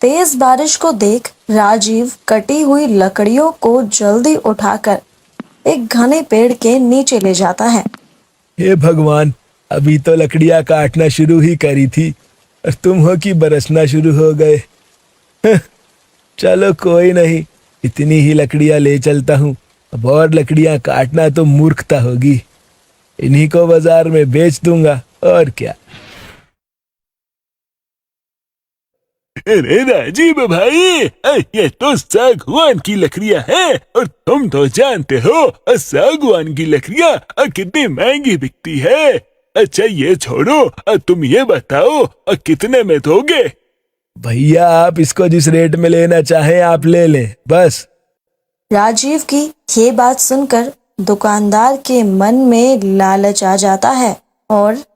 तेज बारिश को देख राजीव कटी हुई लकड़ियों को जल्दी उठाकर एक घने पेड़ के नीचे ले जाता है। हे भगवान, अभी तो लकड़ियां काटना शुरू ही करी थी और तुम हो कि बरसना शुरू हो गए। चलो कोई नहीं, इतनी ही लकड़ियां ले चलता हूँ। अब और लकड़ियां काटना तो मूर्खता होगी। इन्हीं को बाजार में बेच दूंगा और क्या। अरे राजीव भाई, ये तो सागवान की लकड़ियां हैं और तुम तो जानते हो सागवान की लकड़ियां कितनी महंगी बिकती है। अच्छा ये छोड़ो, तुम ये बताओ कितने में दोगे? भैया आप इसको जिस रेट में लेना चाहें आप ले लें बस। राजीव की ये बात सुनकर दुकानदार के मन में लालच आ जाता है और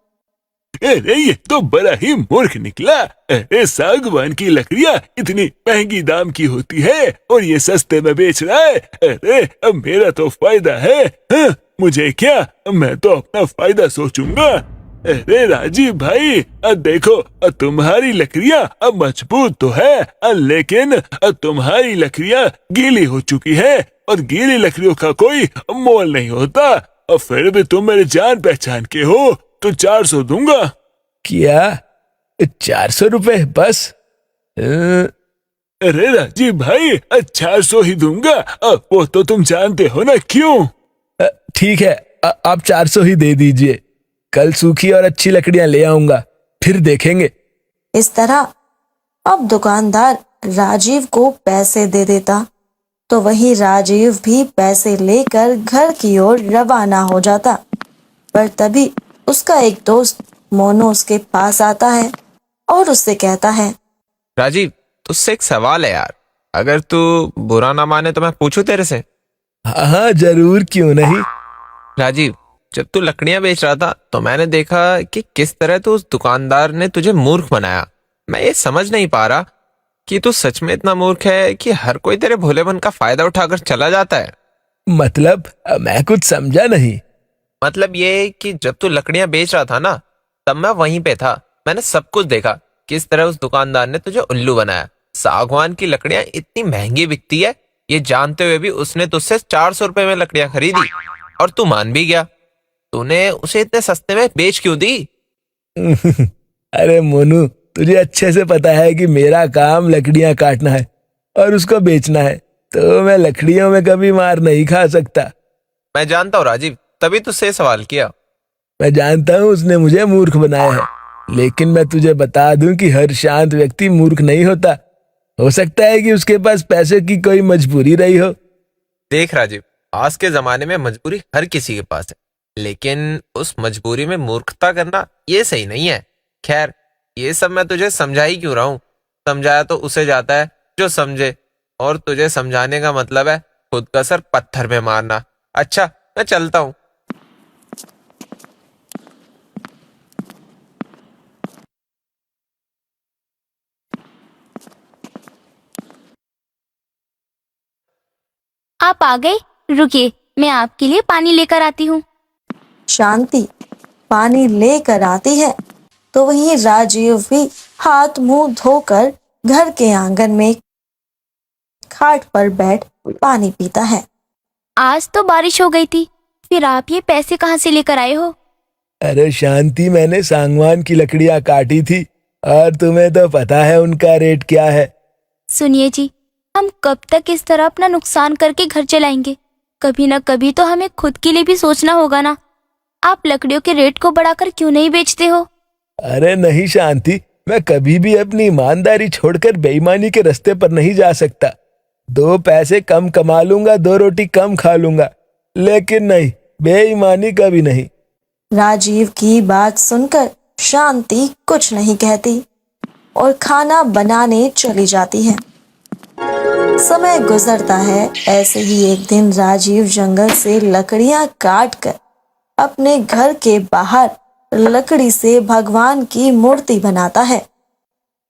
अरे ये तो बड़ा ही मूर्ख निकला। अरे सागवान की लकड़ियां इतनी महंगी दाम की होती है और ये सस्ते में बेच रहा है। अरे अब मेरा तो फायदा है। हाँ, मुझे क्या, मैं तो अपना फायदा सोचूंगा। अरे राजीव भाई, देखो तुम्हारी लकड़ियां अब मजबूत तो है, लेकिन तुम्हारी लकड़ियां गीली हो चुकी है और गीली लकड़ियों का कोई मोल नहीं होता। और फिर भी तुम मेरे जान पहचान के हो तो 400 दूंगा। क्या 400 रुपए बस? अरे राजीव भाई, 400 ही दूंगा। वो तो तुम जानते हो ना क्यों। ठीक है, आप 400 ही दे दीजिए। कल सूखी और अच्छी लकड़ियां ले आऊंगा, फिर देखेंगे। इस तरह अब दुकानदार राजीव को पैसे दे देता तो वही राजीव भी पैसे लेकर घर की ओर रवाना हो जाता। पर तभी उसका एक दोस्त मोनू उसके पास आता है और उससे कहता है, राजीव तुझसे एक सवाल है यार, अगर तू बुरा ना माने तो मैं पूछूं तेरे से? हाँ जरूर, क्यों नहीं। राजीव, जब तू लकड़ियां बेच रहा था तो मैंने देखा कि किस तरह तो उस दुकानदार ने तुझे मूर्ख बनाया। मैं ये समझ नहीं पा रहा कि तू सच में इतना मूर्ख है कि हर कोई तेरे भोलेपन का फायदा उठाकर चला जाता है। मतलब मैं कुछ समझा नहीं। मतलब ये कि जब तू लकड़ियां बेच रहा था ना, तब मैं वहीं पे था। मैंने सब कुछ देखा, किस तरह उस दुकानदार ने तुझे उल्लू बनाया। सागवान की लकड़ियां इतनी महंगी बिकती है ये जानते हुए भी उसने तुझसे 400 रुपए में लकड़ियां खरीदी और तू मान भी गया। तूने उसे इतने सस्ते में बेच क्यों दी? अरे मोनू, तुझे अच्छे से पता है कि मेरा काम लकड़ियां काटना है और उसको बेचना है, तो मैं लकड़ियों में कभी मार नहीं खा सकता। मैं जानता हूँ राजीव, तभी तुझसे सवाल किया। मैं जानता हूँ उसने मुझे मूर्ख बनाया है, लेकिन मैं तुझे बता दूं कि हर शांत व्यक्ति मूर्ख नहीं होता। हो सकता है कि उसके पास पैसे की कोई मजबूरी रही हो। देख राजीव, आज के जमाने में मजबूरी हर किसी के पास है, लेकिन उस मजबूरी में मूर्खता करना ये सही नहीं है। खैर, ये सब मैं तुझे समझा ही क्यों रहा हूँ। समझाया तो उसे जाता है जो समझे, और तुझे समझाने का मतलब है खुद का सर पत्थर में मारना। अच्छा, मैं चलता हूँ। आप आ गए, रुकिए मैं आपके लिए पानी लेकर आती हूँ। शांति पानी लेकर आती है तो वहीं राजीव भी हाथ मुंह धोकर घर के आंगन में खाट पर बैठ पानी पीता है। आज तो बारिश हो गई थी, फिर आप ये पैसे कहाँ से लेकर आए हो? अरे शांति, मैंने सागवान की लकड़ियां काटी थी और तुम्हें तो पता है उनका रेट क्या है। सुनिए जी, हम कब तक इस तरह अपना नुकसान करके घर चलाएंगे? कभी ना कभी तो हमें खुद के लिए भी सोचना होगा ना। आप लकड़ियों के रेट को बढ़ाकर क्यों नहीं बेचते हो? अरे नहीं शांति, मैं कभी भी अपनी ईमानदारी छोड़कर बेईमानी के रास्ते पर नहीं जा सकता। 2 पैसे कम कमा लूंगा, 2 रोटी कम खा लूंगा, लेकिन नहीं, बेईमानी कभी नहीं। राजीव की बात सुनकर शांति कुछ नहीं कहती और खाना बनाने चली जाती है। समय गुजरता है। ऐसे ही एक दिन राजीव जंगल से लकड़ियां काट कर अपने घर के बाहर लकड़ी से भगवान की मूर्ति बनाता है।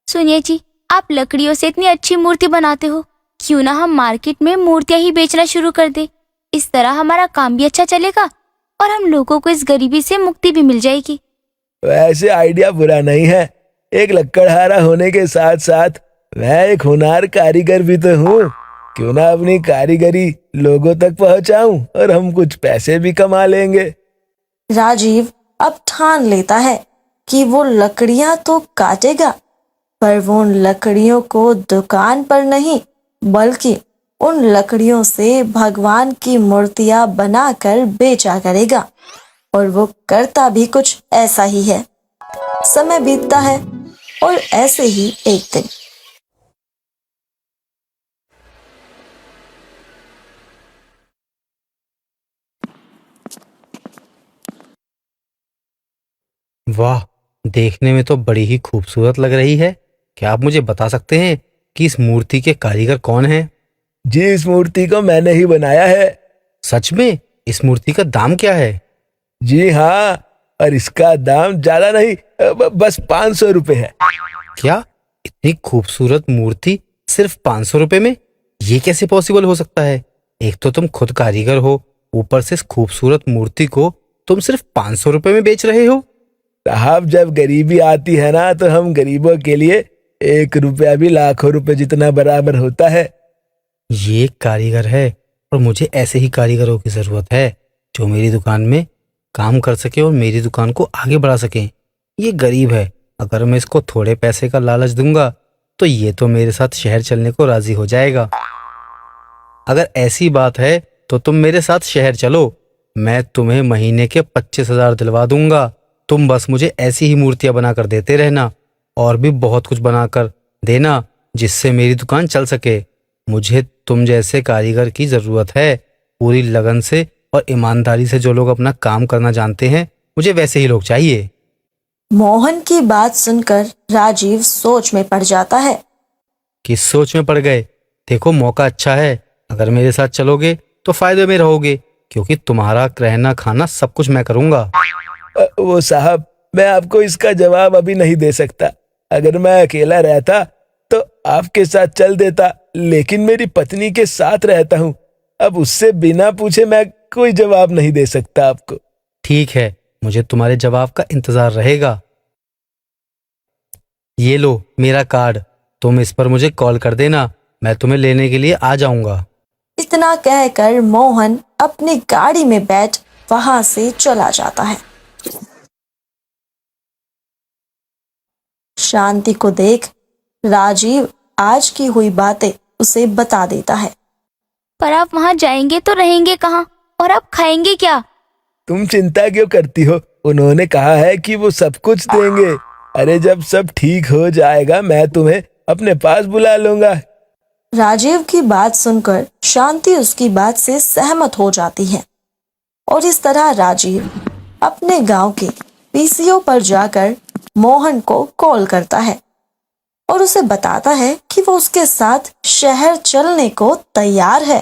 सुनिए जी, आप लकड़ियों से इतनी अच्छी मूर्ति बनाते हो, क्यों ना हम मार्केट में मूर्तियां ही बेचना शुरू कर दे। इस तरह हमारा काम भी अच्छा चलेगा और हम लोगों को इस गरीबी से मुक्ति भी मिल जाएगी। वैसे आइडिया बुरा नहीं है। एक लकड़हारा होने के साथ साथ मैं एक होनहार कारीगर भी तो हूँ। क्यों ना अपनी कारीगरी लोगों तक पहुंचाऊं और हम कुछ पैसे भी कमा लेंगे। राजीव अब ठान लेता है कि वो लकड़ियां तो काटेगा, पर वो उन लकड़ियों को दुकान पर नहीं बल्कि उन लकड़ियों से भगवान की मूर्तियां बनाकर बेचा करेगा। और वो करता भी कुछ ऐसा ही है। समय बीतता है और ऐसे ही एक दिन वाह, देखने में तो बड़ी ही खूबसूरत लग रही है। क्या आप मुझे बता सकते हैं कि इस मूर्ति के कारीगर कौन हैं? जी, इस मूर्ति को मैंने ही बनाया है। सच में? इस मूर्ति का दाम क्या है? जी हाँ, और इसका दाम ज्यादा नहीं, बस 500 रुपए है। क्या इतनी खूबसूरत मूर्ति सिर्फ 500 रुपए में? ये कैसे पॉसिबल हो सकता है? एक तो तुम खुद कारीगर हो, ऊपर से इस खूबसूरत मूर्ति को तुम सिर्फ 500 रुपए में बेच रहे हो। साहब, जब गरीबी आती है ना तो हम गरीबों के लिए 1 रुपया भी लाखों रुपए जितना बराबर होता है। ये कारीगर है और मुझे ऐसे ही कारीगरों की जरूरत है जो मेरी दुकान में काम कर सके और मेरी दुकान को आगे बढ़ा सके। ये गरीब है, अगर मैं इसको थोड़े पैसे का लालच दूंगा तो ये तो मेरे साथ शहर चलने को राजी हो जाएगा। अगर ऐसी बात है तो तुम मेरे साथ शहर चलो, मैं तुम्हें महीने के 25,000 दिलवा दूंगा। तुम बस मुझे ऐसी ही मूर्तियां बनाकर देते रहना और भी बहुत कुछ बनाकर देना जिससे मेरी दुकान चल सके। मुझे तुम जैसे कारीगर की जरूरत है, पूरी लगन से और ईमानदारी से जो लोग अपना काम करना जानते हैं, मुझे वैसे ही लोग चाहिए। मोहन की बात सुनकर राजीव सोच में पड़ जाता है। किस सोच में पड़ गए? देखो, मौका अच्छा है, अगर मेरे साथ चलोगे तो फायदे में रहोगे क्योंकि तुम्हारा रहना खाना सब कुछ मैं करूंगा। वो साहब, मैं आपको इसका जवाब अभी नहीं दे सकता। अगर मैं अकेला रहता तो आपके साथ चल देता, लेकिन मेरी पत्नी के साथ रहता हूँ। अब उससे बिना पूछे मैं कोई जवाब नहीं दे सकता आपको। ठीक है, मुझे तुम्हारे जवाब का इंतजार रहेगा। ये लो मेरा कार्ड, तुम इस पर मुझे कॉल कर देना, मैं तुम्हें लेने के लिए आ जाऊंगा। इतना कहकर मोहन अपनी गाड़ी में बैठ वहां से चला जाता है। शांति को देख राजीव आज की हुई बातें उसे बता देता है। पर आप वहाँ जाएंगे तो रहेंगे कहाँ और आप खाएंगे क्या? तुम चिंता क्यों करती हो? उन्होंने कहा है कि वो सब कुछ देंगे। अरे, जब सब ठीक हो जाएगा मैं तुम्हें अपने पास बुला लूंगा। राजीव की बात सुनकर शांति उसकी बात से सहमत हो जाती है और इस तरह राजीव अपने गांव के पीसीओ पर जाकर मोहन को कॉल करता है और उसे बताता है कि वो उसके साथ शहर चलने को तैयार है।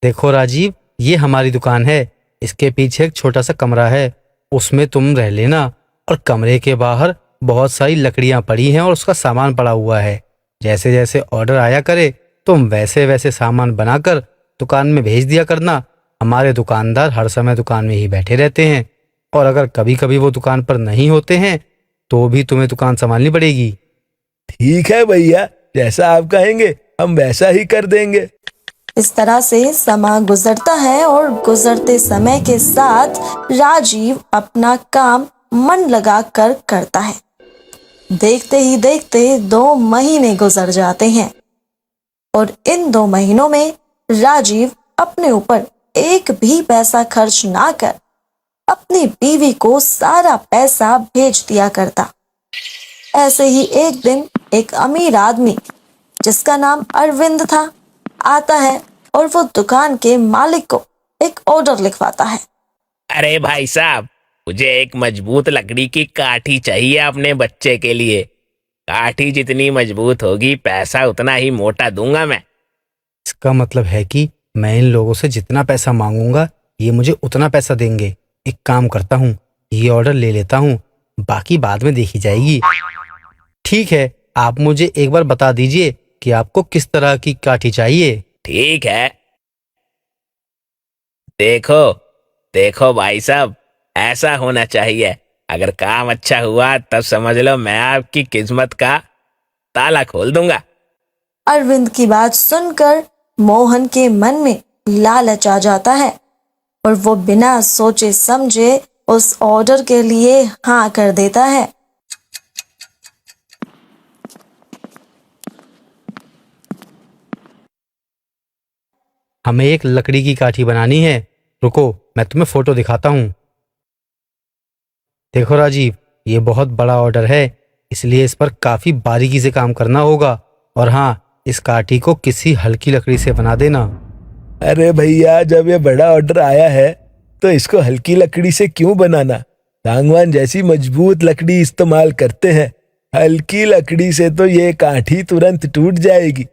देखो राजीव, ये हमारी दुकान है, इसके पीछे एक छोटा सा कमरा है, उसमें तुम रह लेना। और कमरे के बाहर बहुत सारी लकड़ियां पड़ी हैं और उसका सामान पड़ा हुआ है। जैसे जैसे ऑर्डर आया करे तुम वैसे वैसे सामान बनाकर दुकान में भेज दिया करना। हमारे दुकानदार हर समय दुकान में ही बैठे रहते हैं और अगर कभी कभी वो दुकान पर नहीं होते हैं तो भी तुम्हें दुकान संभालनी पड़ेगी। ठीक है भैया, जैसा आप कहेंगे हम वैसा ही कर देंगे। इस तरह से समय गुजरता है और गुजरते समय के साथ राजीव अपना काम मन लगा कर करता है। देखते ही देखते 2 महीने गुजर जाते हैं और इन 2 महीनों में राजीव अपने ऊपर एक भी पैसा खर्च ना कर अपनी बीवी को सारा पैसा भेज दिया करता। ऐसे ही एक दिन एक अमीर आदमी जिसका नाम अरविंद था आता है और वो दुकान के मालिक को एक ऑर्डर लिखवाता है। अरे भाई साहब, मुझे एक मजबूत लकड़ी की काठी चाहिए अपने बच्चे के लिए। काठी जितनी मजबूत होगी पैसा उतना ही मोटा दूंगा मैं। इसका मतलब है कि मैं इन लोगों से जितना पैसा मांगूंगा ये मुझे उतना पैसा देंगे। एक काम करता हूँ, ये ऑर्डर ले लेता हूँ, बाकी बाद में देखी जाएगी। ठीक है, आप मुझे एक बार बता दीजिए कि आपको किस तरह की काठी चाहिए। ठीक है, देखो देखो भाई साहब, ऐसा होना चाहिए। अगर काम अच्छा हुआ तब समझ लो मैं आपकी किस्मत का ताला खोल दूंगा। अरविंद की बात सुनकर मोहन के मन में लालच आ जाता है और वो बिना सोचे समझे उस ऑर्डर के लिए हाँ कर देता है। हमें एक लकड़ी की काठी बनानी है। रुको, मैं तुम्हें फोटो दिखाता हूँ। देखो राजीव, ये बहुत बड़ा ऑर्डर है, इसलिए इस पर काफी बारीकी से काम करना होगा। और हाँ, इस काठी को किसी हल्की लकड़ी से बना देना। अरे भैया, जब ये बड़ा ऑर्डर आया है तो इसको हल्की लकड़ी से क्यों बनाना? सागवान जैसी मजबूत लकड़ी इस्तेमाल करते हैं। हल्की लकड़ी से तो ये काठी तुरंत टूट जाएगी।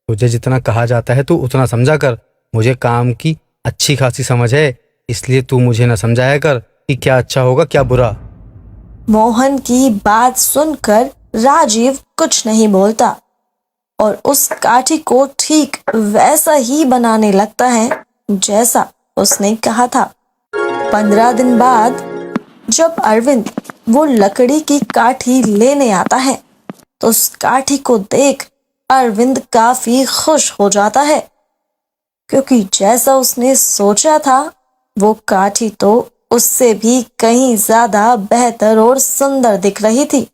तुझे जितना कहा जाता है तू उतना समझा कर। मुझे काम की अच्छी खासी समझ है, इसलिए तू मुझे न समझाया कर कि क्या अच्छा होगा क्या बुरा। मोहन की बात सुनकर राजीव कुछ नहीं बोलता और उस काठी को ठीक वैसा ही बनाने लगता है जैसा उसने कहा था। 15 दिन बाद जब अरविंद वो लकड़ी की काठी लेने आता है तो उस काठी को देख अरविंद काफी खुश हो जाता है, क्योंकि जैसा उसने सोचा था वो काठी तो उससे भी कहीं ज्यादा बेहतर और सुंदर दिख रही थी।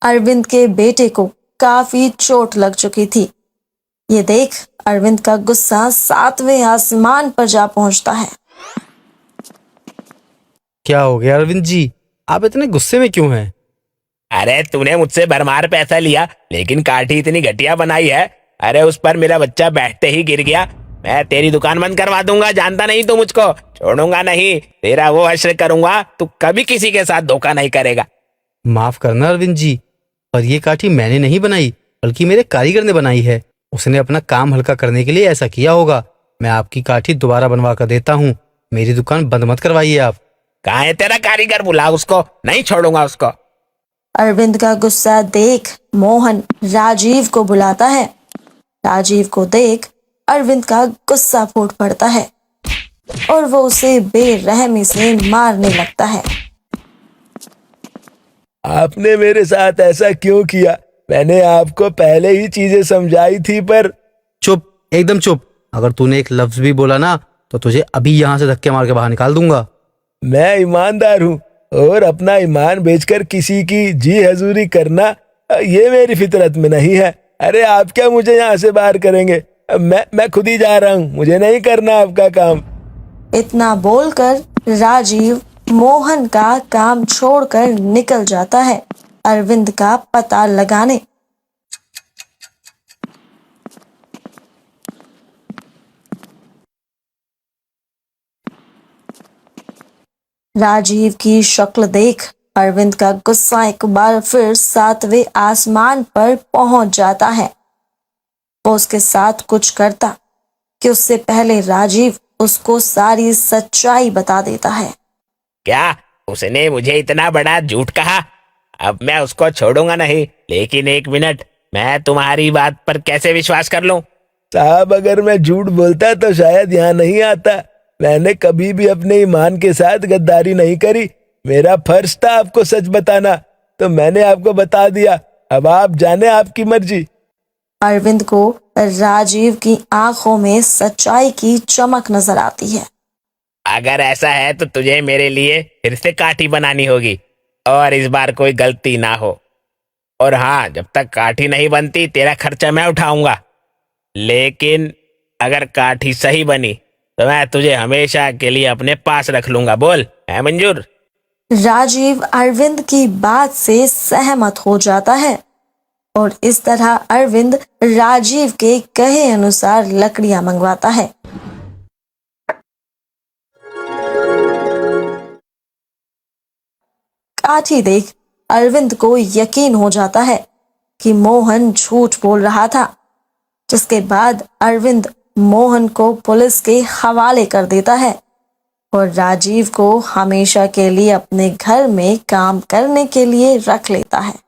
अरविंद के बेटे को काफी चोट लग चुकी थी। ये देख अरविंद का गुस्सा 7वें आसमान पर जा पहुंचता है। क्या हो गया अरविंद जी, आप इतने गुस्से में क्यों हैं? अरे तूने मुझसे भरमार पैसा लिया लेकिन काठी इतनी घटिया बनाई है। अरे उस पर मेरा बच्चा बैठते ही गिर गया। मैं तेरी दुकान बंद करवा दूंगा। जानता नहीं तू मुझको, छोड़ूंगा नहीं। तेरा वो हश्र करूंगा, तू कभी किसी के साथ धोखा नहीं करेगा। माफ करना अरविंद जी, पर यह काठी मैंने नहीं बनाई बल्कि मेरे कारीगर ने बनाई है। उसने अपना काम हल्का करने के लिए ऐसा किया होगा। मैं आपकी काठी दोबारा बनवा कर देता हूँ। मेरी दुकान बंद मत करवाइए आप। कहाँ है तेरा कारीगर? बुला उसको, नहीं छोड़ूंगा उसको। अरविंद का गुस्सा देख मोहन राजीव को बुलाता है। राजीव को देख अरविंद का गुस्सा फूट पड़ता है और वो उसे बेरहमी से मारने लगता है। आपने मेरे साथ ऐसा क्यों किया? मैंने आपको पहले ही चीजें समझाई थी पर। चुप, एकदम चुप। अगर तूने एक लफ्ज भी बोला ना तो तुझे अभी यहाँ से धक्के मार के बाहर निकाल दूंगा। मैं ईमानदार हूँ और अपना ईमान बेचकर किसी की जी हजूरी करना ये मेरी फितरत में नहीं है। अरे आप क्या मुझे यहाँ से बाहर करेंगे? मैं खुद ही जा रहा हूँ, मुझे नहीं करना आपका काम। इतना बोलकर राजीव मोहन का काम छोड़कर निकल जाता है अरविंद का पता लगाने। राजीव की शक्ल देख अरविंद का गुस्सा एक बार फिर 7वें आसमान पर पहुंच जाता है। वो उसके साथ कुछ करता कि उससे पहले राजीव उसको सारी सच्चाई बता देता है। क्या उसने मुझे इतना बड़ा झूठ कहा? अब मैं उसको छोड़ूंगा नहीं। लेकिन एक मिनट, मैं तुम्हारी बात पर कैसे विश्वास कर लूं? साहब, अगर मैं झूठ बोलता तो शायद यहाँ नहीं आता। मैंने कभी भी अपने ईमान के साथ गद्दारी नहीं करी। मेरा फर्ज था आपको सच बताना, तो मैंने आपको बता दिया। अब आप जाने, आपकी मर्जी। अरविंद को राजीव की आंखों में सच्चाई की चमक नजर आती है। अगर ऐसा है तो तुझे मेरे लिए फिर से काठी बनानी होगी और इस बार कोई गलती ना हो। और हाँ, जब तक काठी नहीं बनती तेरा खर्चा मैं उठाऊंगा। लेकिन अगर काठी सही बनी तो मैं तुझे हमेशा के लिए अपने पास रख लूंगा। बोल, है मंजूर? राजीव अरविंद की बात से सहमत हो जाता है और इस तरह अरविंद राजीव के कहे अनुसार लकड़ियां मंगवाता है। काठी देख अरविंद को यकीन हो जाता है कि मोहन झूठ बोल रहा था, जिसके बाद अरविंद मोहन को पुलिस के हवाले कर देता है और राजीव को हमेशा के लिए अपने घर में काम करने के लिए रख लेता है।